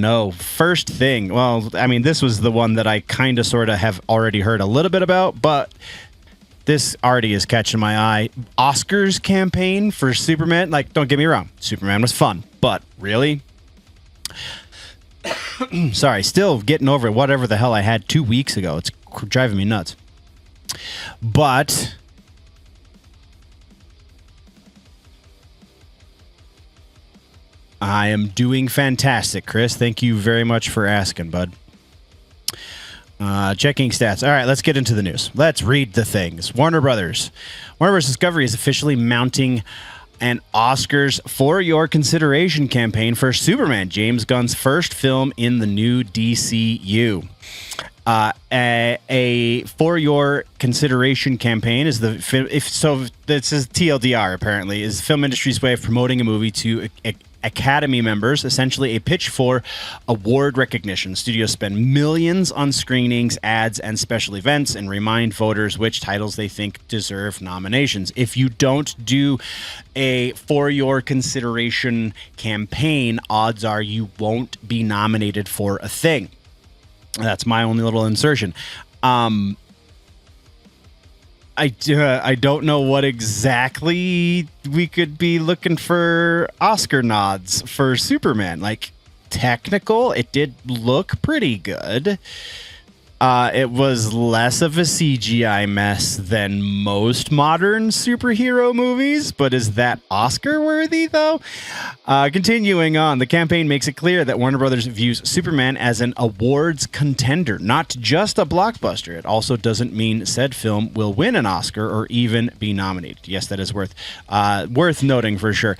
know. First thing, well, I mean, this was the one that I kind of sort of have already heard a little bit about, but this already is catching my eye. Oscars campaign for Superman. Like, don't get me wrong, Superman was fun, but really? Sorry, still getting over whatever the hell I had 2 weeks ago. It's driving me nuts. But I am doing fantastic, Chris. Thank you very much for asking, bud. Checking stats. All right, let's get into the news. Let's read the things. Warner Brothers Discovery is officially mounting an Oscars for Your Consideration campaign for Superman, James Gunn's first film in the new DCU. A For Your Consideration campaign is this is TLDR, apparently, is the film industry's way of promoting a movie to Academy members, essentially a pitch for award recognition. Studios spend millions on screenings, ads, and special events and remind voters which titles they think deserve nominations. If you don't do a For Your Consideration campaign, odds are you won't be nominated for a thing. That's my only little insertion. I don't know what exactly we could be looking for Oscar nods for Superman. Like, technical, it did look pretty good. It was less of a CGI mess than most modern superhero movies, but is that Oscar worthy though? Continuing on, the campaign makes it clear that Warner Brothers views Superman as an awards contender, not just a blockbuster. It also doesn't mean said film will win an Oscar or even be nominated. Yes, that is worth noting for sure.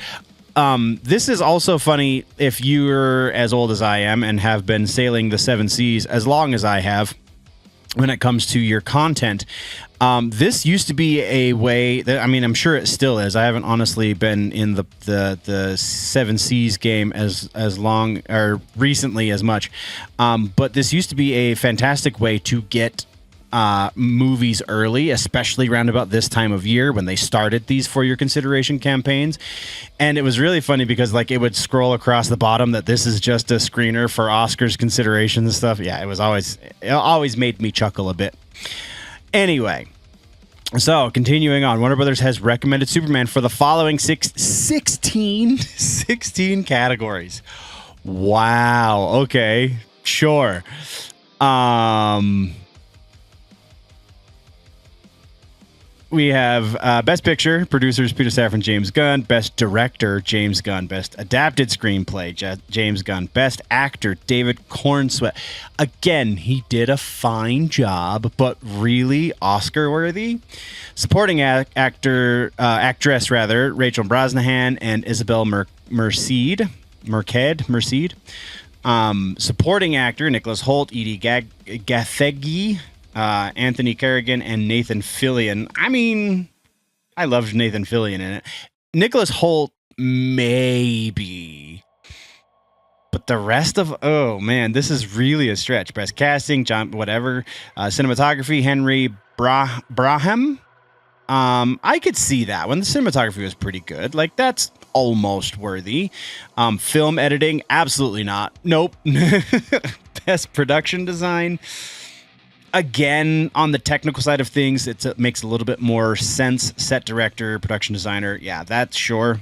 This is also funny if you're as old as I am and have been sailing the seven seas as long as I have. When it comes to your content, this used to be a way that, I mean, I'm sure it still is. I haven't honestly been in the Seven Seas game as long or recently as much, but this used to be a fantastic way to get movies early, especially around about this time of year when they started these For Your Consideration campaigns. And it was really funny because like it would scroll across the bottom that this is just a screener for Oscars consideration and stuff. Yeah, it always made me chuckle a bit. Anyway, so continuing on, Warner Brothers has recommended Superman for the following 16 categories. Wow. Okay, sure. We have Best Picture, producers Peter Safran, James Gunn. Best Director, James Gunn. Best Adapted Screenplay, James Gunn. Best Actor, David Cornsweet. Again, he did a fine job, but really Oscar-worthy. Supporting actress, Rachel Brosnahan and Isabel Merced. Supporting actor, Nicholas Hoult, Edie Gathegi, Anthony Carrigan, and Nathan Fillion. I mean, I loved Nathan Fillion in it. Nicholas Hoult, maybe. But the rest of, oh man, this is really a stretch. Best casting, John, whatever. Cinematography, Henry Braham. I could see that one. The cinematography was pretty good. Like, that's almost worthy. Film editing, absolutely not. Nope. Best production design. Again, on the technical side of things, it makes a little bit more sense. Set director, production designer, yeah, that's sure.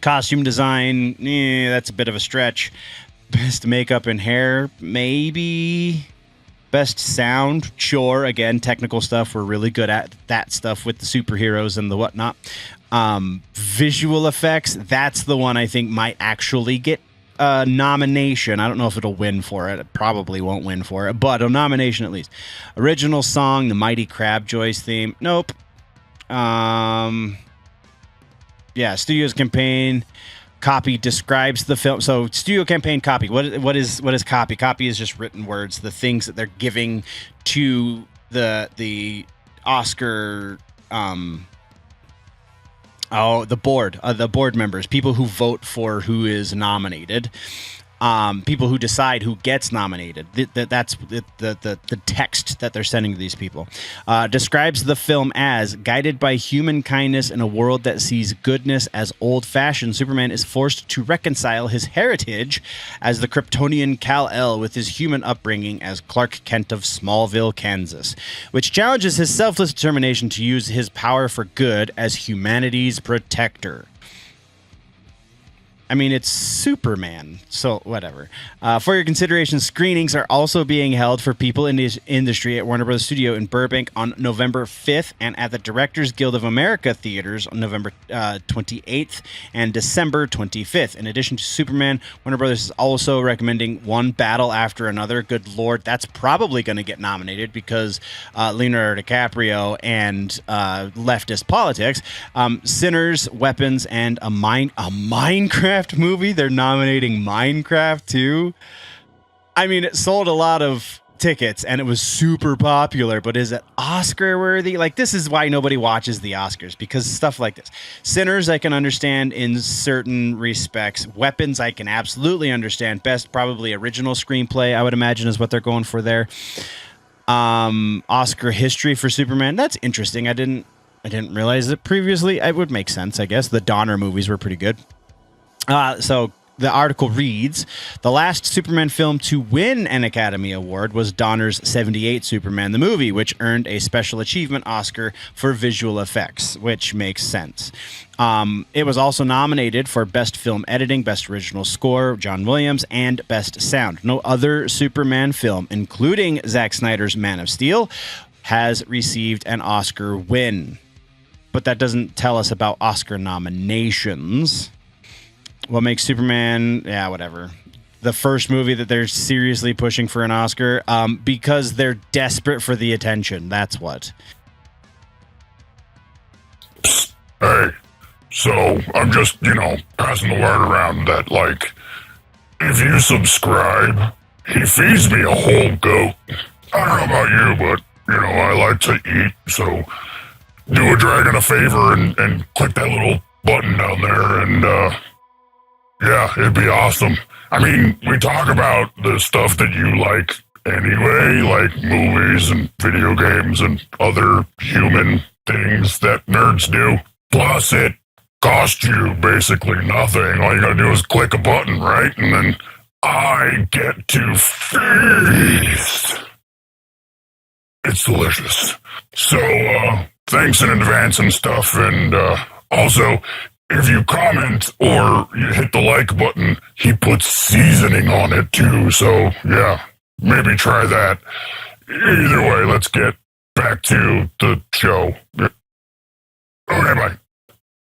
Costume design, that's a bit of a stretch. Best makeup and hair, maybe. Best sound, sure. Again, technical stuff. We're really good at that stuff with the superheroes and the whatnot. Visual effects, that's the one I think might actually get a nomination. I don't know if it'll win for it. It probably won't win for it, but a nomination at least. Original song, the Mighty Crab Joyce theme. Nope. Yeah, studio's campaign copy describes the film. So studio campaign copy. What is copy? Copy is just written words. The things that they're giving to the Oscar. The board members, people who vote for who is nominated. people who decide who gets nominated. That's the text that they're sending to these people. Describes the film as guided by human kindness in a world that sees goodness as old-fashioned. Superman is forced to reconcile his heritage as the Kryptonian Kal-El with his human upbringing as Clark Kent of Smallville, Kansas, which challenges his selfless determination to use his power for good as humanity's protector. I mean, it's Superman, so whatever. For your consideration, screenings are also being held for people in the industry at Warner Bros. Studio in Burbank on November 5th and at the Directors Guild of America theaters on November 28th and December 25th. In addition to Superman, Warner Bros. Is also recommending One Battle After Another. Good Lord, that's probably going to get nominated because Leonardo DiCaprio and leftist politics. Sinners, Weapons, and a Minecraft movie. They're nominating Minecraft too. I mean, it sold a lot of tickets and it was super popular, but is it Oscar worthy? Like, this is why nobody watches the Oscars, because stuff like this. Sinners I can understand in certain respects. Weapons I can absolutely understand. Best probably original screenplay, I would imagine, is what they're going for there. Oscar history for Superman, that's interesting. I didn't realize it previously. It would make sense, I guess. The Donner movies were pretty good. So the article reads, the last Superman film to win an Academy Award was Donner's 78 Superman the movie, which earned a Special Achievement Oscar for visual effects, which makes sense. It was also nominated for Best Film Editing, Best Original Score, John Williams, and Best Sound. No other Superman film, including Zack Snyder's Man of Steel, has received an Oscar win. But that doesn't tell us about Oscar nominations. What makes Superman, whatever, the first movie that they're seriously pushing for an Oscar? Because they're desperate for the attention. That's what. Hey, so I'm just, passing the word around that, like, if you subscribe, he feeds me a whole goat. I don't know about you, but, I like to eat, so do a dragon a favor and click that little button down there and, yeah, it'd be awesome. I mean, we talk about the stuff that you like anyway, like movies and video games and other human things that nerds do. Plus, it costs you basically nothing. All you gotta do is click a button, right? And then I get to feast. It's delicious. So, thanks in advance and stuff, and also, if you comment or you hit the like button, he puts seasoning on it too. So, yeah, maybe try that. Either way, let's get back to the show. Okay, bye.